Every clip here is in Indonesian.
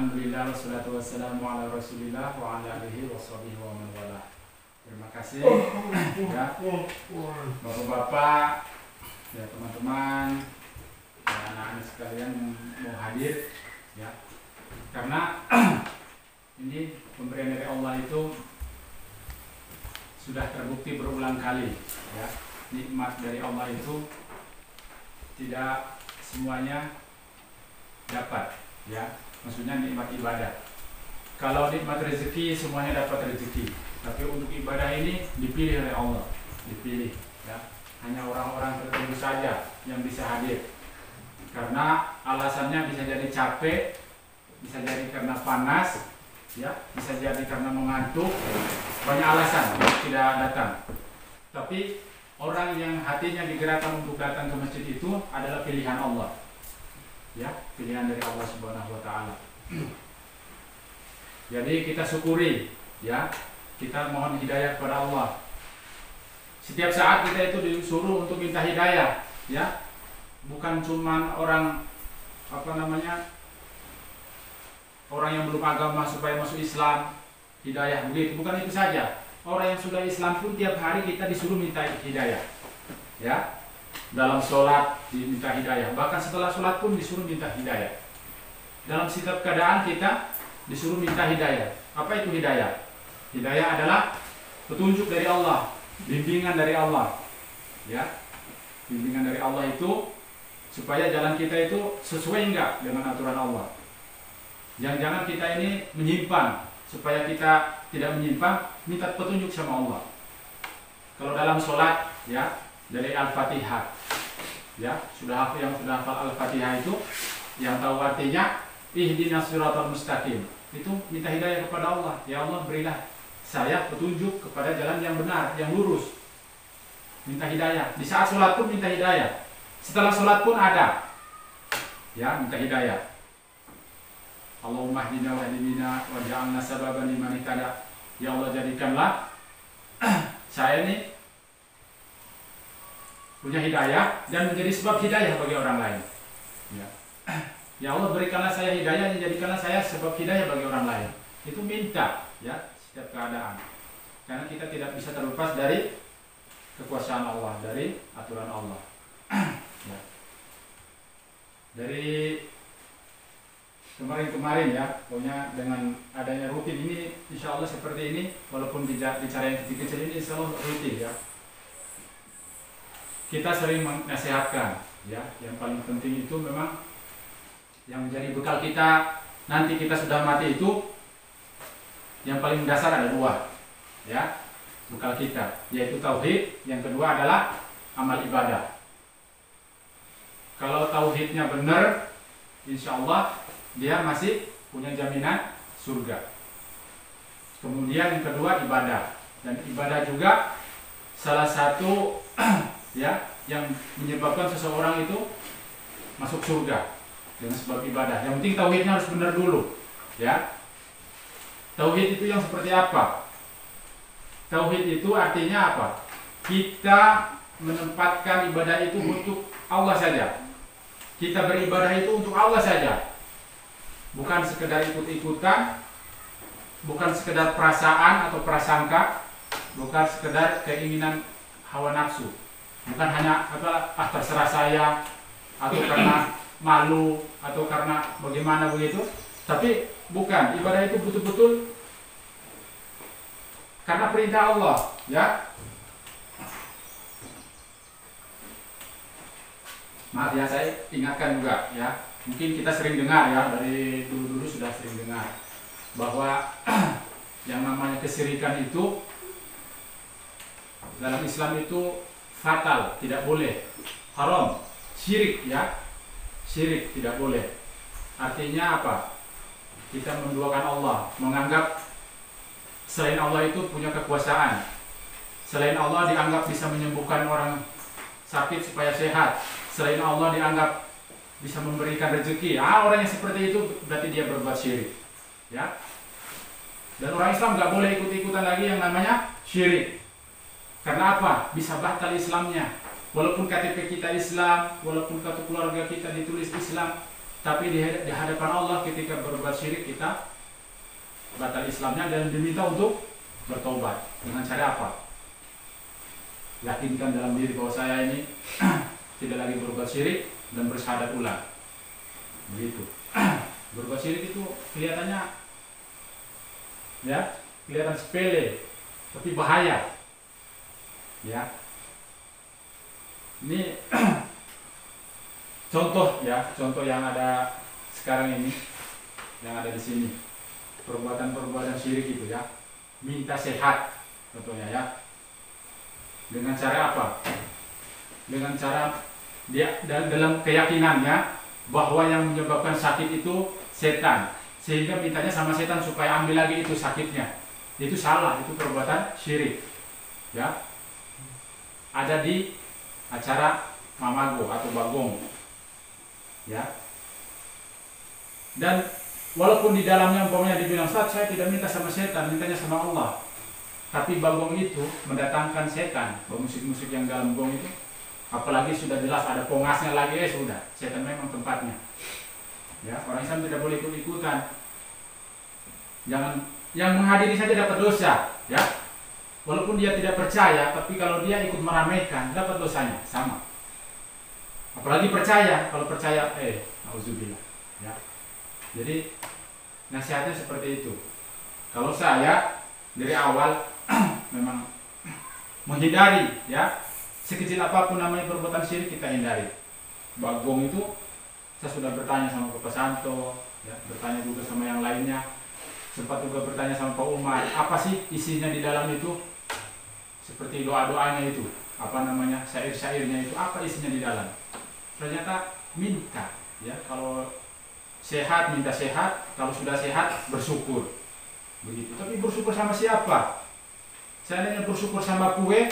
Alhamdulillah wassalatu wassalamu ala Rasulillah wa ala alihi washabihi wa man walah. Terima kasih ya Bapak-bapak, ya teman-teman, ya anak-anak sekalian yang mau hadir ya. Karena ini pemberian dari Allah itu sudah terbukti berulang kali ya. Nikmat dari Allah itu tidak semuanya dapat ya, maksudnya nikmat ibadah. Kalau nikmat rezeki semuanya dapat rezeki, tapi untuk ibadah ini dipilih oleh Allah, dipilih ya. Hanya orang-orang tertentu saja yang bisa hadir, karena alasannya bisa jadi capek, bisa jadi karena panas ya, bisa jadi karena mengantuk, banyak alasan tidak datang. Tapi orang yang hatinya digerakkan untuk datang ke masjid itu adalah pilihan Allah ya, pilihan dari Allah Subhanahu wa taala. Jadi kita syukuri ya, kita mohon hidayah kepada Allah. Setiap saat kita itu disuruh untuk minta hidayah ya. Bukan cuman orang orang yang belum agama supaya masuk Islam, hidayah begitu, bukan itu saja. Orang yang sudah Islam pun tiap hari kita disuruh minta hidayah ya. Dalam sholat diminta hidayah, bahkan setelah sholat pun disuruh minta hidayah. Dalam setiap keadaan kita disuruh minta hidayah. Apa itu hidayah? Hidayah adalah petunjuk dari Allah, bimbingan dari Allah ya. Bimbingan dari Allah itu supaya jalan kita itu sesuai enggak dengan aturan Allah. Jangan-jangan kita ini menyimpang, supaya kita tidak menyimpang, minta petunjuk sama Allah. Kalau dalam sholat ya, dari Al-Fatihah ya, yang sudah hafal Al-Fatihah itu, yang tahu artinya ihdinas siratal mustaqim, itu minta hidayah kepada Allah. Ya Allah, berilah saya petunjuk kepada jalan yang benar, yang lurus. Minta hidayah. Di saat sholat pun minta hidayah. Setelah sholat pun ada ya, minta hidayah. Allahumma hdina wa hdina wa ja'alna sababan liman ihtada. Ya Allah, jadikanlah saya ini punya hidayah dan menjadi sebab hidayah bagi orang lain ya. Ya Allah, berikanlah saya hidayah dan jadikanlah saya sebab hidayah bagi orang lain. Itu minta ya, setiap keadaan. Karena kita tidak bisa terlepas dari kekuasaan Allah, dari aturan Allah ya. Dari kemarin-kemarin ya, pokoknya dengan adanya rutin ini, insya Allah seperti ini, walaupun bicara yang kecil-kecil ini, insya Allah rutin ya. Kita sering menasihatkan ya, yang paling penting itu memang yang menjadi bekal kita nanti kita sudah mati itu, yang paling dasar ada dua ya, bekal kita, yaitu tauhid. Yang kedua adalah amal ibadah. Kalau tauhidnya benar, insya Allah dia masih punya jaminan surga. Kemudian yang kedua ibadah, dan ibadah juga salah satu ya, yang menyebabkan seseorang itu masuk surga dengan sebab ibadah. Yang penting tauhidnya harus benar dulu ya. Tauhid itu yang seperti apa? Tauhid itu artinya apa? Kita menempatkan ibadah itu untuk Allah saja. Kita beribadah itu untuk Allah saja. Bukan sekedar ikut-ikutan, bukan sekedar perasaan atau prasangka, bukan sekedar keinginan hawa nafsu. Bukan hanya terserah saya, atau karena malu, atau karena bagaimana begitu. Tapi bukan, ibadah itu betul-betul karena perintah Allah ya. Maaf ya, saya ingatkan juga ya. Mungkin kita sering dengar ya, dari dulu-dulu sudah sering dengar bahwa yang namanya kesyirikan itu dalam Islam itu fatal, tidak boleh, haram, syirik ya, syirik tidak boleh. Artinya apa? Kita menduakan Allah, menganggap selain Allah itu punya kekuasaan, selain Allah dianggap bisa menyembuhkan orang sakit supaya sehat, selain Allah dianggap bisa memberikan rezeki. Orang yang seperti itu berarti dia berbuat syirik ya. Dan orang Islam nggak boleh ikut-ikutan lagi yang namanya syirik. Karena apa? Bisa batal Islamnya. Walaupun KTP kita Islam, walaupun kartu keluarga kita ditulis Islam, Tapi di hadapan Allah ketika berbuat syirik kita batal Islamnya dan diminta untuk bertobat. Dengan cara apa? Yakinkan dalam diri bahwa saya ini tidak lagi berbuat syirik dan bersyahadat ulang. Begitu. Berbuat syirik itu kelihatannya ya, kelihatan sepele, tapi bahaya. Ya. Ini contoh yang ada sekarang ini, yang ada di sini. Perbuatan-perbuatan syirik itu ya. Minta sehat contohnya ya. Dengan cara apa? Dengan cara dia dalam keyakinannya bahwa yang menyebabkan sakit itu setan, sehingga mintanya sama setan supaya ambil lagi itu sakitnya. Itu salah, itu perbuatan syirik. Ya. Ada di acara mamago atau bagong. Ya. Dan walaupun di dalamnya umpamanya dibilang, "Ustaz, saya tidak minta sama setan, mintanya sama Allah." Tapi bagong itu mendatangkan setan. Musik-musik yang dalam gong itu, apalagi sudah jelas ada pongasnya lagi, sudah setan memang tempatnya. Ya, orang Islam tidak boleh ikut-ikutan. Jangan yang menghadiri saja dapat dosa, ya. Walaupun dia tidak percaya, tapi kalau dia ikut meramaikan dapat dosanya sama. Apalagi percaya, kalau percaya auzubillah, ya. Jadi nasihatnya seperti itu. Kalau saya dari awal memang menghindari, ya, sekecil apapun namanya perbuatan syirik kita hindari. Bagong itu saya sudah bertanya sama Bapak Santo, ya, bertanya juga sama yang lainnya, sempat juga bertanya sama Pak Umar, apa sih isinya di dalam itu? Seperti doa-doanya itu, apa namanya, syair-syairnya itu, apa isinya di dalam? Ternyata minta, ya, kalau sehat minta sehat, kalau sudah sehat bersyukur, begitu. Tapi bersyukur sama siapa? Seandainya bersyukur sama kue,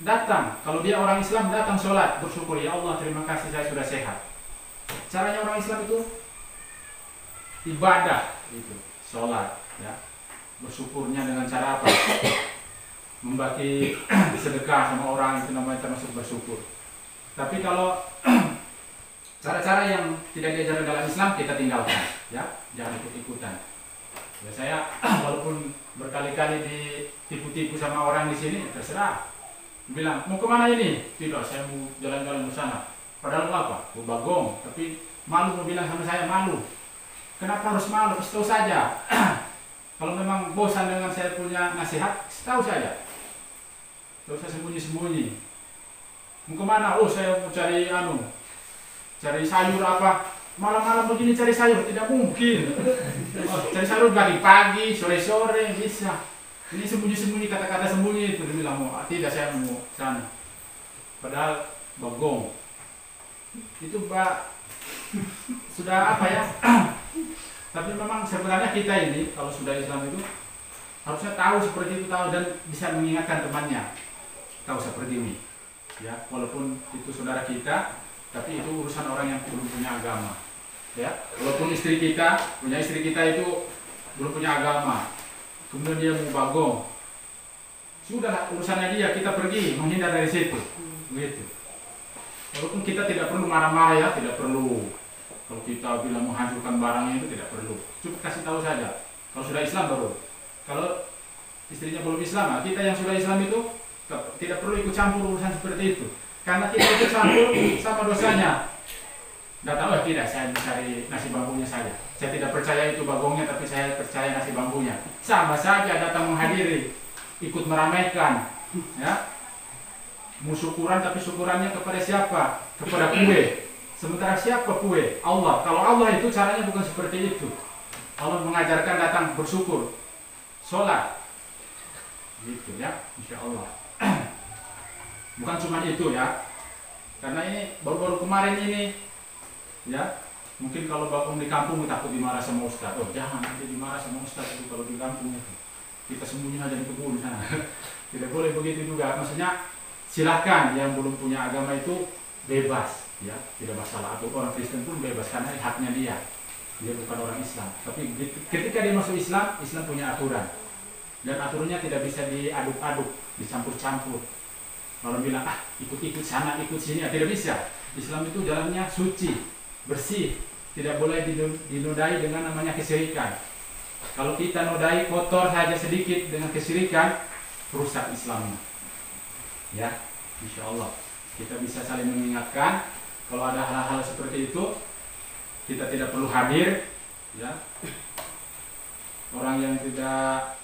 datang. Kalau dia orang Islam datang sholat, bersyukur, ya Allah terima kasih saya sudah sehat. Caranya orang Islam itu ibadah, itu sholat, ya. Bersyukurnya dengan cara apa? Membagi sedekah sama orang, itu namanya termasuk bersyukur. Tapi kalau cara-cara yang tidak diajarkan dalam Islam kita tinggalkan, ya, jangan ikut-ikutan. Ya, saya walaupun berkali-kali ditipu-tipu sama orang di sini, terserah. Bilang, mau kemana ini? Tidak, saya mau jalan-jalan ke sana. Padahal mau apa? Mau bagong, tapi malu mau bilang sama saya, malu. Kenapa harus malu? Kasih tahu saja. Kalau memang bosan dengan saya punya nasihat, kasih tahu saja. Tidak usah sembunyi-sembunyi. Mau kemana? Oh, saya mau cari sayur apa? Malam-malam begini cari sayur, tidak mungkin. Oh, cari sayur pagi-pagi, sore-sore bisa. Ini sembunyi-sembunyi, kata-kata sembunyi itu. Dia bilang, mau tidak, saya mau sana. Padahal bagong. Itu sudah apa ya? Tapi memang sebenarnya kita ini kalau sudah Islam itu harusnya tahu seperti itu, tahu dan bisa mengingatkan temannya. Tahu seperti ini. Ya, walaupun itu saudara kita, tapi itu urusan orang yang belum punya agama. Ya, walaupun istri kita itu belum punya agama, kemudian dia mau bagong, sudah urusannya dia, kita pergi menghindar dari situ, begitu. Walaupun kita tidak perlu marah-marah, ya, tidak perlu. Kalau kita bilang menghancurkan barangnya itu tidak perlu, cukup kasih tahu saja. Kalau sudah Islam baru. Kalau istrinya belum Islam, kita yang sudah Islam itu tidak perlu ikut campur urusan seperti itu. Karena kita ikut campur sama dosanya. Datang, oh tidak, saya mencari nasi bambunya saja. Saya tidak percaya itu bagongnya, tapi saya percaya nasi bambunya. Sama saja datang menghadiri, ikut meramaikan, ya. Mau syukuran, tapi syukurannya kepada siapa? Kepada kue. Sementara siapa kue? Allah. Kalau Allah itu caranya bukan seperti itu. Allah mengajarkan datang bersyukur, sholat, gitu ya, insya Allah. Bukan cuma itu ya, karena ini baru-baru kemarin ini, ya, mungkin kalau bagong di kampung takut dimarah sama ustaz. Oh jangan nanti dimarah sama ustaz itu kalau di kampung itu. Kita sembunyi aja di kebun sana. Tidak boleh begitu juga. Maksudnya silahkan yang belum punya agama itu bebas, ya, tidak masalah. Atau orang Kristen pun bebas karena haknya dia. Dia bukan orang Islam. Tapi ketika dia masuk Islam, Islam punya aturan. Dan aturannya tidak bisa diaduk-aduk, dicampur-campur. Kalau bilang, ikut-ikut sana, ikut sini, ya tidak bisa. Islam itu jalannya suci, bersih, tidak boleh dinodai dengan namanya kesyirikan. Kalau kita nodai kotor saja sedikit dengan kesyirikan, rusak Islamnya. Ya, insya Allah kita bisa saling mengingatkan. Kalau ada hal-hal seperti itu, kita tidak perlu hadir. Ya, orang yang tidak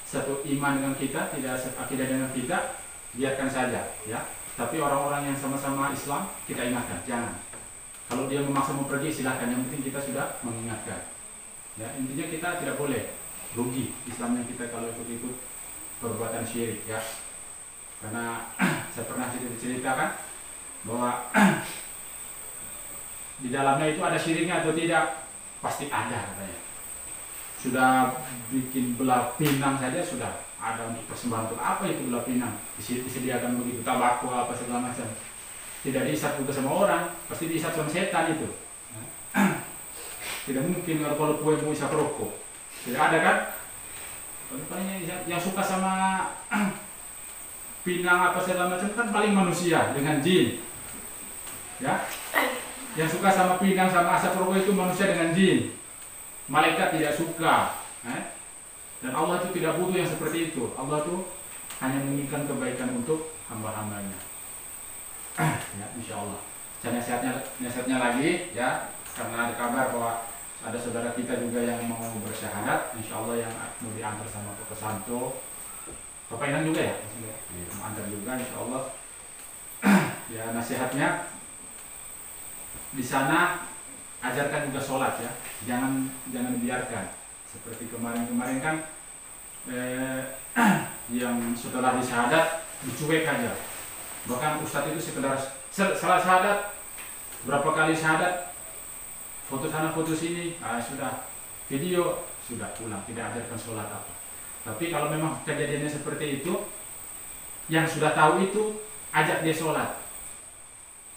satu iman dengan kita, tidak seakidah dengan kita, biarkan saja. Ya, tapi orang-orang yang sama-sama Islam kita ingatkan, jangan. Kalau dia memaksa mau pergi silahkan, yang penting kita sudah mengingatkan. Ya, intinya kita tidak boleh rugi Islamnya kita kalau ikut-ikut perbuatan syirik, ya. Karena saya pernah ceritakan bahwa di dalamnya itu ada syiriknya atau tidak, pasti ada katanya. Sudah bikin belah pinang saja sudah ada untuk persembahan. Untuk apa itu belah pinang? Disediakan begitu, tabako apa segala macam. Tidak diisap juga sama orang, pasti diisap sama setan itu. Tidak mungkin kalau kue mau isap rokok. Tidak ada kan? Paling yang suka sama pinang apa segala macam kan paling manusia dengan jin. Ya. Yang suka sama pinang sama asap rokok itu manusia dengan jin. Malaikat tidak suka. Dan Allah itu tidak butuh yang seperti itu. Allah itu hanya menginginkan kebaikan untuk hamba-hambanya. Ya, insya Allah. Dan nasihatnya lagi, ya, karena ada kabar bahwa ada saudara kita juga yang mau bersyahadat, insya Allah yang mau diantar sama Pak Santo, Bapak Inang juga ya, mau antar juga, insya Allah. Ya, nasihatnya di sana ajarkan juga sholat, ya, jangan dibiarkan seperti kemarin kan yang setelah disyahadat dicuek aja. Bahkan Ustadz itu setelah syahadat berapa kali syahadat, foto sana foto sini, sudah video sudah pulang, tidak ajarkan sholat apa. Tapi kalau memang kejadiannya seperti itu, yang sudah tahu itu ajak dia sholat.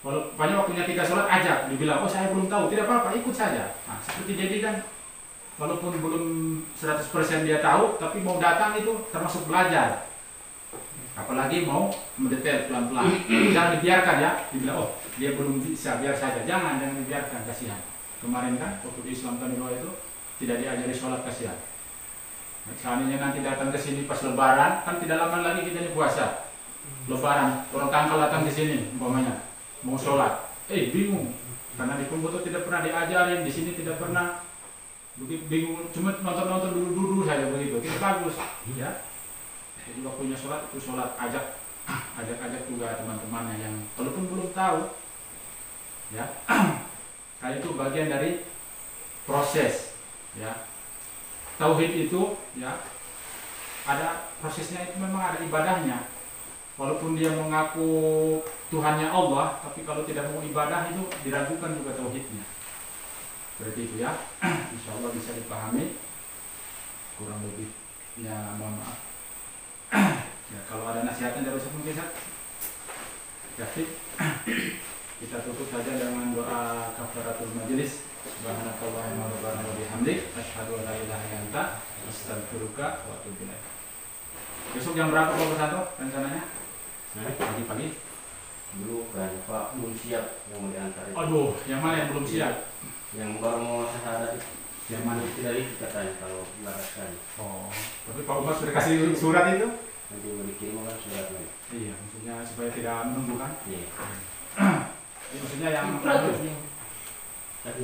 Kalau banyak waktunya kita sholat, ajak, dibilang, oh saya belum tahu, tidak apa-apa, ikut saja. Nah, seperti jadi kan, walaupun belum 100% dia tahu, tapi mau datang itu termasuk belajar. Apalagi mau mendetail pelan-pelan. Jangan dibiarkan, ya, dibilang, oh dia belum bisa, biar saja. Jangan dibiarkan, kasihan. Kemarin kan, waktu di Islam Tanilo itu tidak diajari sholat, kasihan. Seandainya nanti datang ke sini pas Lebaran, kan tidak lama lagi kita ini puasa. Lebaran, orang Tangkal datang ke sini, umpamanya mau sholat, bingung, karena di Kumbuto tidak pernah diajarin, di sini tidak pernah, bingung, cuma nonton dulu saja begitu, tidak bagus, ya. Jadi waktunya sholat itu sholat, ajak juga teman-temannya yang walaupun belum tahu, ya. Nah, itu bagian dari proses, ya. Tauhid itu, ya, ada prosesnya, itu memang ada ibadahnya. Walaupun dia mengaku Tuhannya Allah, tapi kalau tidak mau ibadah itu diragukan juga tauhidnya. Seperti itu, ya. Insya Allah bisa dipahami. Kurang lebihnya mohon maaf. Ya, kalau ada nasihatnya dari Ustaz mungkin, ya, kita tutup saja dengan doa kafaratul majelis. Subhanakallahumma rabbana wa bihamdik, asyhadu an la ilaha illa anta, astaghfiruka wa atubu ilaik. Besok jam berapa Pak Santo rencananya? Pagi-pagi? Belum kan, Pak, belum siap yang mau diantar itu. Aduh, yang mana yang belum siap? Yang baru mau syahadat itu. Yang mana? Tidak itu katanya kalau baratkan. Oh, tapi Pak Umar sudah kasih surat itu? Nanti mau dikirim kan suratnya. Iya, maksudnya supaya tidak menunggu kan? Iya. Maksudnya yang Tapi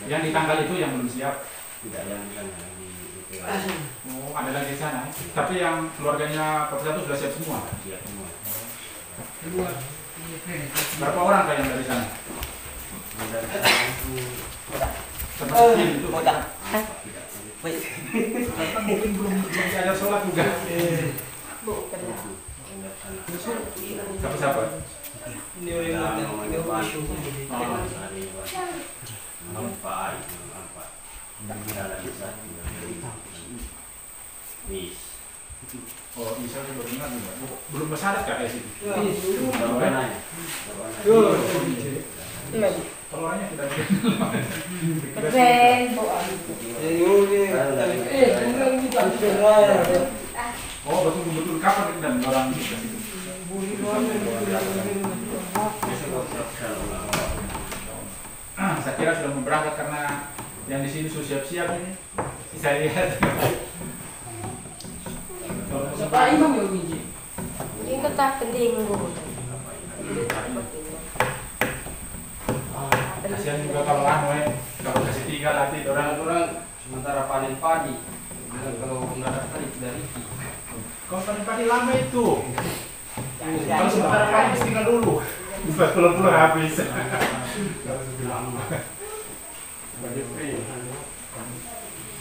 yang di tanggal itu yang belum siap. Tidak yang di sana, di itu. Oh, ada lagi di sana. Tapi yang keluarganya Pak Santo sudah siap semua. Siap semua. Berapa orang Pak yang dari sana? Dari sana itu Termasuk itu. Baik. Bapak mungkin belum diajar sholat juga. Siapa? Oh, bisa baru dengar juga. Belum bersyarat kak ya sih? Telurnya tidak oh, betul kapan dan orang itu? saya kira sudah mau berangkat karena yang di sini sudah siap-siap ini. Saya lihat. Siapa imam ya biji? Yung kata penting mo. Kasihan juga kalau kalau kasih 3 nanti Orang-orang sementara panen padi. Bilang kalau nggak ada padi dari kalau panen padi lama itu. Kalau sementara panen tinggal dulu. Pulang habis.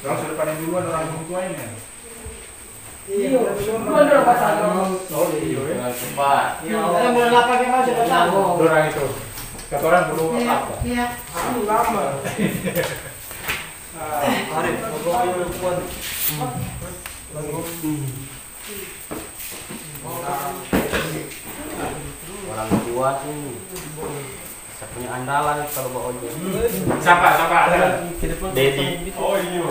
Kalau sudah panen duluan orang tua ini. Iya, dua orang pasang. Oh iya. cepat. Yang bulan 8 yang masih pasang. Orang itu. Kata orang belum apa. Iya, lama. Arif, pokoknya kuat. Orang tua sih. Saya punya andalan kalau bawa ojek. Siapa? Dedi. Oh iya.